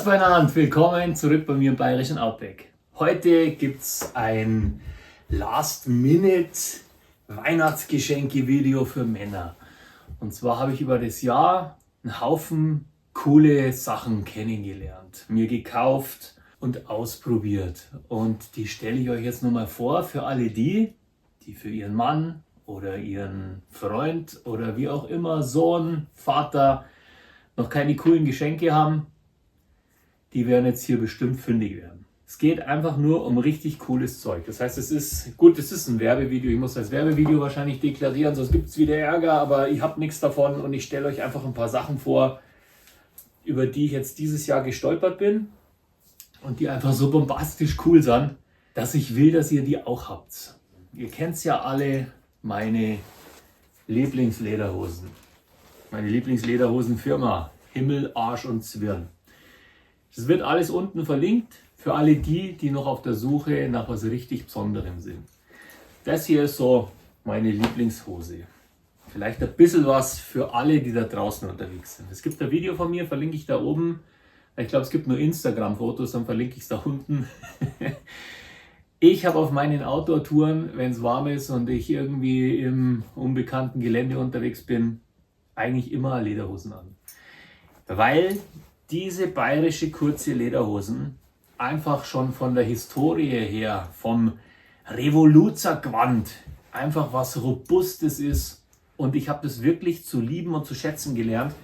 Servus beieinander, willkommen zurück bei mir im bayerischen Outback. Heute gibt es ein Last-Minute-Weihnachtsgeschenke-Video für Männer. Und zwar habe ich über das Jahr einen Haufen coole Sachen kennengelernt, mir gekauft und ausprobiert. Und die stelle ich euch jetzt nur mal vor für alle die für ihren Mann oder ihren Freund oder wie auch immer, Sohn, Vater, noch keine coolen Geschenke haben. Die werden jetzt hier bestimmt fündig werden. Es geht einfach nur um richtig cooles Zeug. Das heißt, es ist ein Werbevideo. Ich muss das Werbevideo wahrscheinlich deklarieren, sonst gibt es wieder Ärger, aber ich habe nichts davon und ich stelle euch einfach ein paar Sachen vor, über die ich jetzt dieses Jahr gestolpert bin und die einfach so bombastisch cool sind, dass ich will, dass ihr die auch habt. Ihr kennt ja alle meine Lieblingslederhosen. Meine Lieblingslederhosenfirma Himmel, Arsch und Zwirn. Das wird alles unten verlinkt für alle die noch auf der Suche nach was richtig Besonderem sind. Das hier ist so meine Lieblingshose. Vielleicht ein bisschen was für alle, die da draußen unterwegs sind. Es gibt ein Video von mir, verlinke ich da oben. Ich glaube, es gibt nur Instagram-Fotos, dann verlinke ich es da unten. Ich habe auf meinen Outdoor-Touren, wenn es warm ist und ich irgendwie im unbekannten Gelände unterwegs bin, eigentlich immer Lederhosen an. Weil diese bayerische kurze Lederhosen einfach schon von der Historie her, vom Revoluzergewand, einfach was Robustes ist. Und ich habe das wirklich zu lieben und zu schätzen gelernt,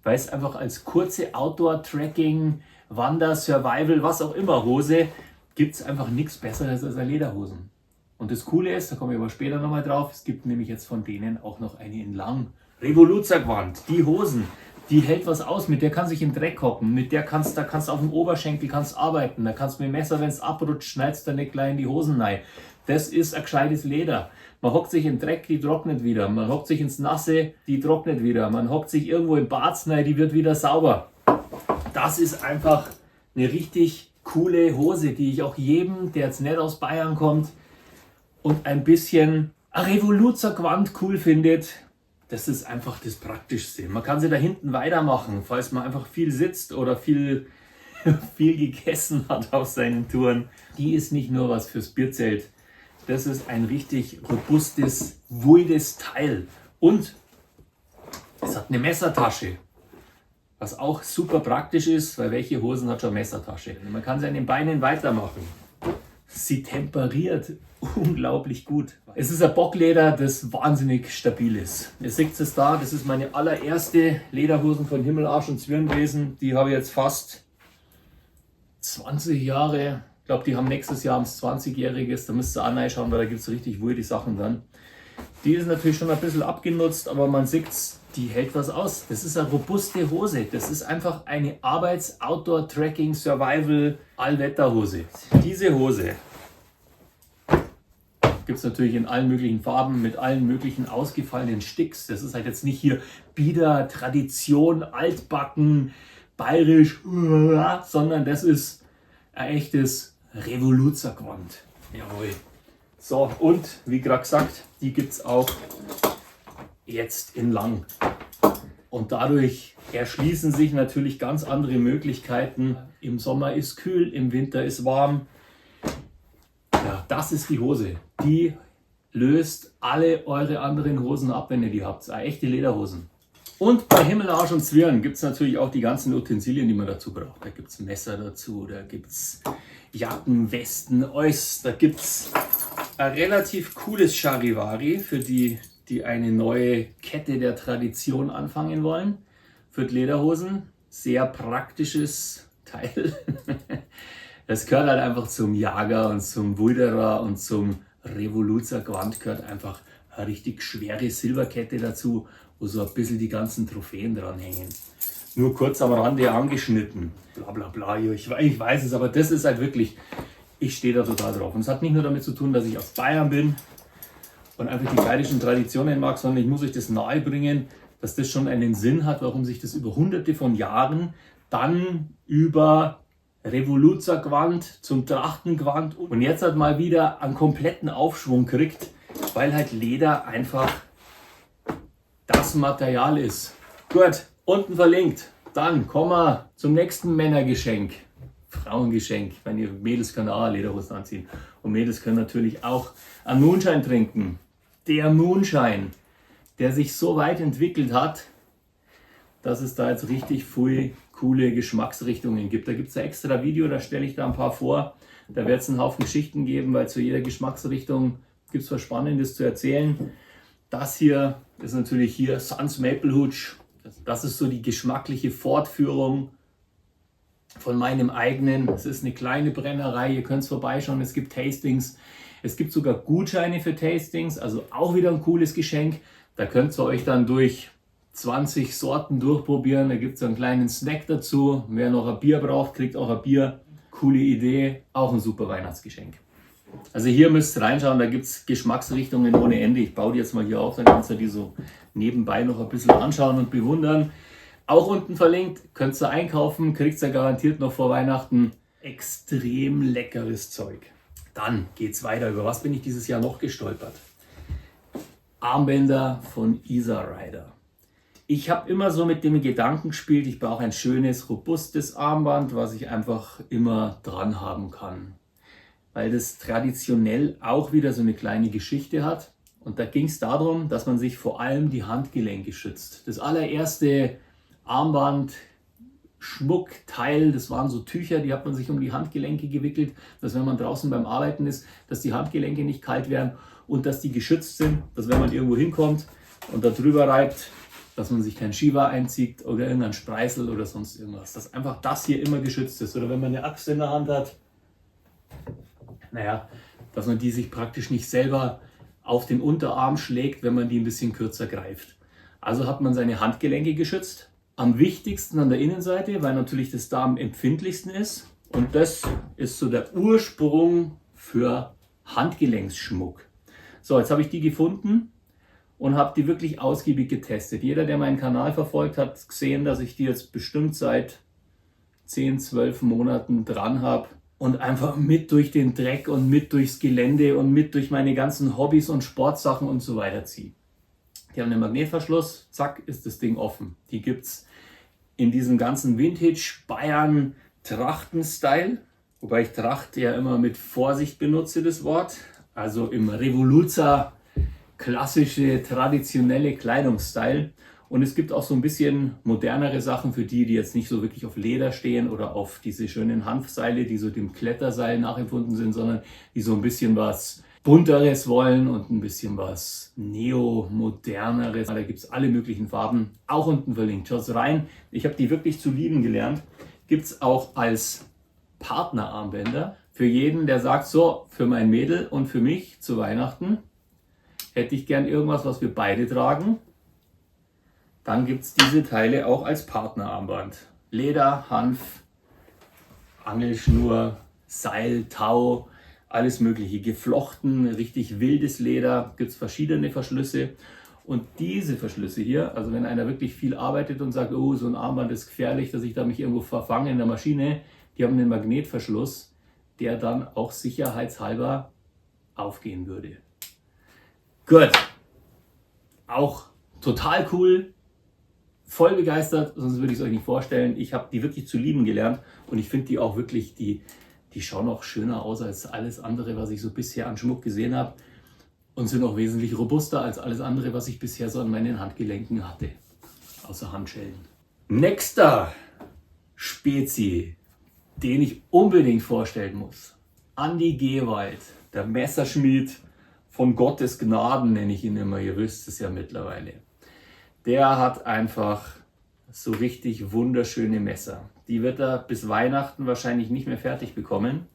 weil es einfach als kurze Outdoor-Tracking, Wander-, Survival-, was auch immer Hose, gibt es einfach nichts Besseres als eine Lederhosen. Und das Coole ist, da komme ich aber später nochmal drauf, es gibt nämlich jetzt von denen auch noch eine in lang. Revoluzergewand, die Hosen. Die hält was aus, mit der kann sich im Dreck hocken, mit der kannst du auf dem Oberschenkel arbeiten, da kannst du mit dem Messer, wenn es abrutscht, schneidest du nicht gleich in die Hosen rein. Das ist ein gescheites Leder. Man hockt sich im Dreck, die trocknet wieder. Man hockt sich ins Nasse, die trocknet wieder. Man hockt sich irgendwo im Bad rein, die wird wieder sauber. Das ist einfach eine richtig coole Hose, die ich auch jedem, der jetzt nicht aus Bayern kommt und ein bisschen ein Revoluzergewand cool findet, das ist einfach das Praktischste. Man kann sie da hinten weitermachen, falls man einfach viel sitzt oder viel gegessen hat auf seinen Touren. Die ist nicht nur was fürs Bierzelt. Das ist ein richtig robustes, wildes Teil. Und es hat eine Messertasche, was auch super praktisch ist, weil welche Hosen hat schon Messertasche? Man kann sie an den Beinen weitermachen. Sie temperiert unglaublich gut. Es ist ein Bockleder, das wahnsinnig stabil ist. Ihr seht es da, das ist meine allererste Lederhosen von Himmel, Arsch und Zwirn gewesen. Die habe ich jetzt fast 20 Jahre. Ich glaube, die haben nächstes Jahr ums 20-Jähriges. Da müsst ihr auch reinschauen, weil da gibt es richtig wilde Sachen dann. Die ist natürlich schon ein bisschen abgenutzt, aber man sieht es, die hält was aus. Das ist eine robuste Hose. Das ist einfach eine Arbeits-, Outdoor-, Tracking-, Survival-, Allwetterhose. Diese Hose gibt es natürlich in allen möglichen Farben, mit allen möglichen ausgefallenen Sticks. Das ist halt jetzt nicht hier Bieder, Tradition, altbacken, bayerisch, sondern das ist ein echtes Revoluzergewand. Jawohl. So, und wie gerade gesagt, die gibt es auch jetzt in lang. Und dadurch erschließen sich natürlich ganz andere Möglichkeiten. Im Sommer ist kühl, im Winter ist warm. Ja, das ist die Hose. Die löst alle eure anderen Hosen ab, wenn ihr die habt. Echte Lederhosen. Und bei Himmel, Arsch und Zwirn gibt es natürlich auch die ganzen Utensilien, die man dazu braucht. Da gibt es Messer dazu, da gibt es Jacken, Westen, alles. Da gibt es ein relativ cooles Charivari für die eine neue Kette der Tradition anfangen wollen. Für die Lederhosen. Sehr praktisches Teil. Das gehört halt einfach zum Jager und zum Wilderer und zum Revoluzergewand gehört einfach eine richtig schwere Silberkette dazu, wo so ein bisschen die ganzen Trophäen dranhängen. Nur kurz am Rande angeschnitten. Bla bla bla. Ich weiß es, aber das ist halt wirklich, ich stehe da total drauf. Und es hat nicht nur damit zu tun, dass ich aus Bayern bin und einfach die bayerischen Traditionen mag, sondern ich muss euch das nahebringen, dass das schon einen Sinn hat, warum sich das über hunderte von Jahren dann über Revoluzergewand zum Trachtengewand und jetzt halt mal wieder einen kompletten Aufschwung kriegt, weil halt Leder einfach das Material ist. Gut, unten verlinkt. Dann kommen wir zum nächsten Männergeschenk. Frauengeschenk. Wenn ihr Mädels können auch Lederhosen anziehen. Und Mädels können natürlich auch einen Moonshine trinken. Der Moonshine, der sich so weit entwickelt hat, dass es da jetzt richtig viele coole Geschmacksrichtungen gibt. Da gibt es ein extra Video, da stelle ich da ein paar vor. Da wird es einen Haufen Geschichten geben, weil zu jeder Geschmacksrichtung gibt es was Spannendes zu erzählen. Das hier ist natürlich hier Sans Maple Hooch. Das ist so die geschmackliche Fortführung von meinem eigenen. Es ist eine kleine Brennerei, ihr könnt es vorbeischauen, es gibt Tastings. Es gibt sogar Gutscheine für Tastings, also auch wieder ein cooles Geschenk. Da könnt ihr euch dann durch 20 Sorten durchprobieren. Da gibt es einen kleinen Snack dazu. Wer noch ein Bier braucht, kriegt auch ein Bier. Coole Idee, auch ein super Weihnachtsgeschenk. Also hier müsst ihr reinschauen, da gibt es Geschmacksrichtungen ohne Ende. Ich baue die jetzt mal hier auf, dann kannst du die so nebenbei noch ein bisschen anschauen und bewundern. Auch unten verlinkt, könnt ihr einkaufen, kriegt ihr garantiert noch vor Weihnachten. Extrem leckeres Zeug. Dann geht es weiter. Über was bin ich dieses Jahr noch gestolpert? Armbänder von Isa Rider. Ich habe immer so mit dem Gedanken gespielt, ich brauche ein schönes, robustes Armband, was ich einfach immer dran haben kann. Weil das traditionell auch wieder so eine kleine Geschichte hat. Und da ging es darum, dass man sich vor allem die Handgelenke schützt. Das allererste Armband, Schmuckteil, das waren so Tücher, die hat man sich um die Handgelenke gewickelt, dass wenn man draußen beim Arbeiten ist, dass die Handgelenke nicht kalt werden und dass die geschützt sind, dass wenn man irgendwo hinkommt und da drüber reibt, dass man sich kein Shiva einzieht oder irgendein Spreißel oder sonst irgendwas. Dass einfach das hier immer geschützt ist. Oder wenn man eine Axt in der Hand hat, naja, dass man die sich praktisch nicht selber auf den Unterarm schlägt, wenn man die ein bisschen kürzer greift. Also hat man seine Handgelenke geschützt. Am wichtigsten an der Innenseite, weil natürlich das da am empfindlichsten ist. Und das ist so der Ursprung für Handgelenksschmuck. So, jetzt habe ich die gefunden und habe die wirklich ausgiebig getestet. Jeder, der meinen Kanal verfolgt, hat gesehen, dass ich die jetzt bestimmt seit 10, 12 Monaten dran habe und einfach mit durch den Dreck und mit durchs Gelände und mit durch meine ganzen Hobbys und Sportsachen und so weiter ziehe. Die haben einen Magnetverschluss, zack, ist das Ding offen. Die gibt es in diesem ganzen Vintage Bayern Trachten-Style, wobei ich Tracht ja immer mit Vorsicht benutze, das Wort. Also im Revoluzer klassische, traditionelle Kleidungsstyle. Und es gibt auch so ein bisschen modernere Sachen für die, die jetzt nicht so wirklich auf Leder stehen oder auf diese schönen Hanfseile, die so dem Kletterseil nachempfunden sind, sondern die so ein bisschen was Bunteres wollen und ein bisschen was Neo-Moderneres. Da gibt es alle möglichen Farben, auch unten verlinkt. Schaut rein, ich habe die wirklich zu lieben gelernt. Gibt es auch als Partnerarmbänder für jeden, der sagt, so, für mein Mädel und für mich zu Weihnachten hätte ich gern irgendwas, was wir beide tragen. Dann gibt es diese Teile auch als Partnerarmband. Leder, Hanf, Angelschnur, Seil, Tau, alles mögliche. Geflochten, richtig wildes Leder, gibt es verschiedene Verschlüsse. Und diese Verschlüsse hier, also wenn einer wirklich viel arbeitet und sagt, oh, so ein Armband ist gefährlich, dass ich da mich irgendwo verfange in der Maschine, die haben einen Magnetverschluss, der dann auch sicherheitshalber aufgehen würde. Gut, auch total cool, voll begeistert, sonst würde ich es euch nicht vorstellen. Ich habe die wirklich zu lieben gelernt und ich finde die auch wirklich, die schauen auch schöner aus als alles andere, was ich so bisher an Schmuck gesehen habe und sind auch wesentlich robuster als alles andere, was ich bisher so an meinen Handgelenken hatte, außer Handschellen. Nächster Spezi, den ich unbedingt vorstellen muss, Andi Gewald, der Messerschmied von Gottes Gnaden, nenne ich ihn immer, ihr wisst es ja mittlerweile. Der hat einfach so richtig wunderschöne Messer. Die wird er bis Weihnachten wahrscheinlich nicht mehr fertig bekommen,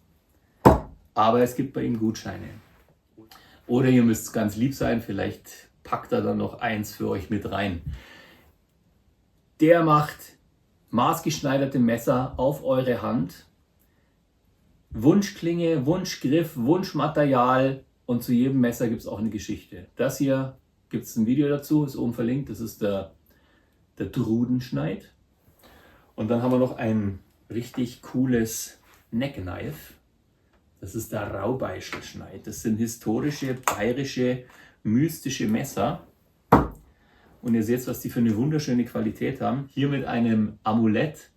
aber es gibt bei ihm Gutscheine. Oder ihr müsst ganz lieb sein, vielleicht packt er dann noch eins für euch mit rein. Der macht maßgeschneiderte Messer auf eure Hand. Wunschklinge, Wunschgriff, Wunschmaterial und zu jedem Messer gibt es auch eine Geschichte. Das hier gibt es ein Video dazu, ist oben verlinkt, das ist der Drudenschneid. Und dann haben wir noch ein richtig cooles Neckknife. Das ist der Raubeischelschneid. Das sind historische, bayerische, mystische Messer. Und ihr seht, was die für eine wunderschöne Qualität haben. Hier mit einem Amulett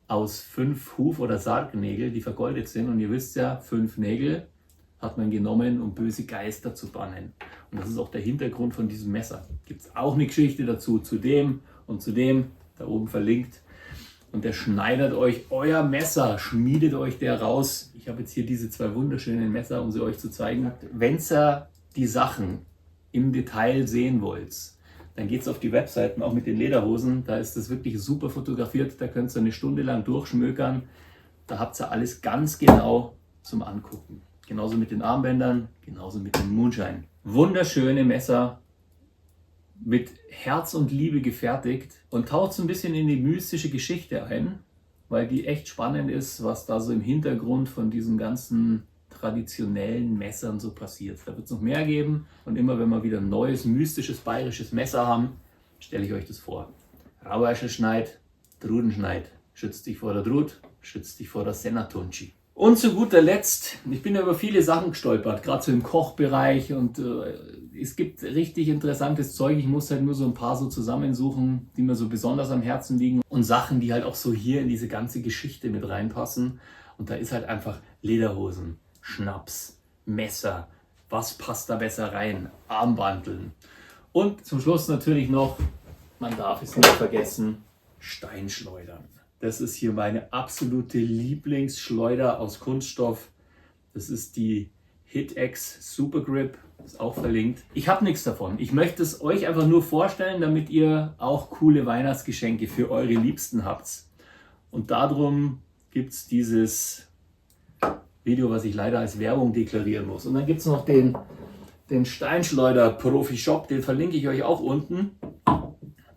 aus 5 Huf- oder Sargnägel, die vergoldet sind. Und ihr wisst ja, 5 Nägel hat man genommen, um böse Geister zu bannen. Und das ist auch der Hintergrund von diesem Messer. Gibt es auch eine Geschichte dazu, zu dem und zu dem, da oben verlinkt. Und der schneidet euch euer Messer, schmiedet euch der raus. Ich habe jetzt hier diese 2 wunderschönen Messer, um sie euch zu zeigen. Wenn ihr die Sachen im Detail sehen wollt, dann geht es auf die Webseiten, auch mit den Lederhosen. Da ist das wirklich super fotografiert. Da könnt ihr eine Stunde lang durchschmökern. Da habt ihr alles ganz genau zum Angucken. Genauso mit den Armbändern, genauso mit dem Moonshine. Wunderschöne Messer, mit Herz und Liebe gefertigt und taucht so ein bisschen in die mystische Geschichte ein, weil die echt spannend ist, was da so im Hintergrund von diesen ganzen traditionellen Messern so passiert. Da wird es noch mehr geben und immer wenn wir wieder ein neues, mystisches, bayerisches Messer haben, stelle ich euch das vor. Raueischer-Schneid, Drudenschneid, schützt dich vor der Drut, schützt dich vor der Senatunci. Und zu guter Letzt, ich bin ja über viele Sachen gestolpert, gerade so im Kochbereich und es gibt richtig interessantes Zeug. Ich muss halt nur so ein paar so zusammensuchen, die mir so besonders am Herzen liegen und Sachen, die halt auch so hier in diese ganze Geschichte mit reinpassen. Und da ist halt einfach Lederhosen, Schnaps, Messer, was passt da besser rein, Armbandeln. Und zum Schluss natürlich noch, man darf es nicht vergessen, Steinschleudern. Das ist hier meine absolute Lieblingsschleuder aus Kunststoff. Das ist die HitX Super Grip, ist auch verlinkt. Ich habe nichts davon. Ich möchte es euch einfach nur vorstellen, damit ihr auch coole Weihnachtsgeschenke für eure Liebsten habt. Und darum gibt es dieses Video, was ich leider als Werbung deklarieren muss. Und dann gibt es noch den Steinschleuder Profi Shop, den verlinke ich euch auch unten,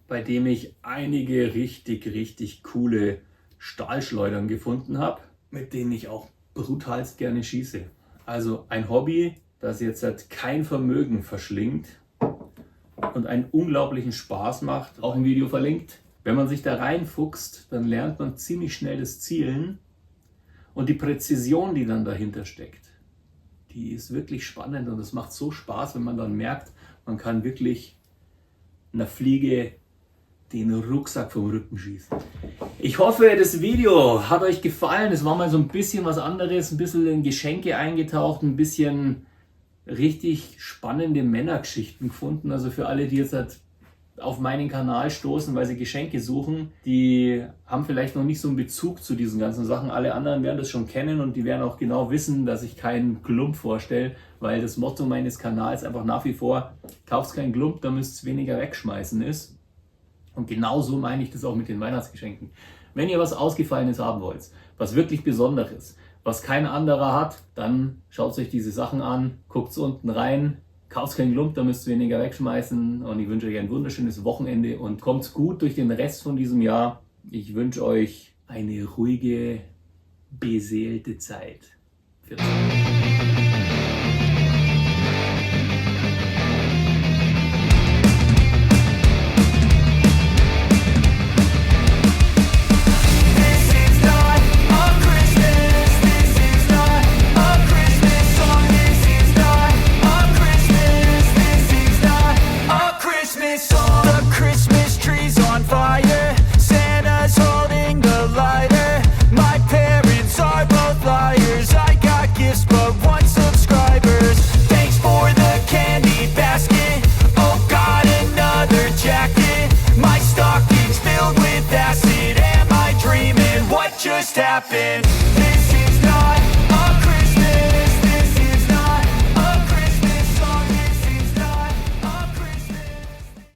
bei dem ich einige richtig coole Stahlschleudern gefunden habe, mit denen ich auch brutalst gerne schieße. Also ein Hobby, das jetzt halt kein Vermögen verschlingt und einen unglaublichen Spaß macht. Auch im Video verlinkt. Wenn man sich da reinfuchst, dann lernt man ziemlich schnell das Zielen und die Präzision, die dann dahinter steckt. Die ist wirklich spannend und es macht so Spaß, wenn man dann merkt, man kann wirklich einer Fliege den Rucksack vom Rücken schießen. Ich hoffe, das Video hat euch gefallen. Es war mal so ein bisschen was anderes, ein bisschen in Geschenke eingetaucht, ein bisschen richtig spannende Männergeschichten gefunden. Also für alle, die jetzt halt auf meinen Kanal stoßen, weil sie Geschenke suchen, die haben vielleicht noch nicht so einen Bezug zu diesen ganzen Sachen. Alle anderen werden das schon kennen und die werden auch genau wissen, dass ich keinen Glump vorstelle, weil das Motto meines Kanals einfach nach wie vor, kaufst keinen Glump, dann müsst ihr weniger wegschmeißen ist. Und genauso meine ich das auch mit den Weihnachtsgeschenken. Wenn ihr was Ausgefallenes haben wollt, was wirklich Besonderes, was kein anderer hat, dann schaut euch diese Sachen an, guckt unten rein, kauft keinen Lump, da müsst ihr weniger wegschmeißen. Und ich wünsche euch ein wunderschönes Wochenende und kommt gut durch den Rest von diesem Jahr. Ich wünsche euch eine ruhige, beseelte Zeit. Für just happened. This is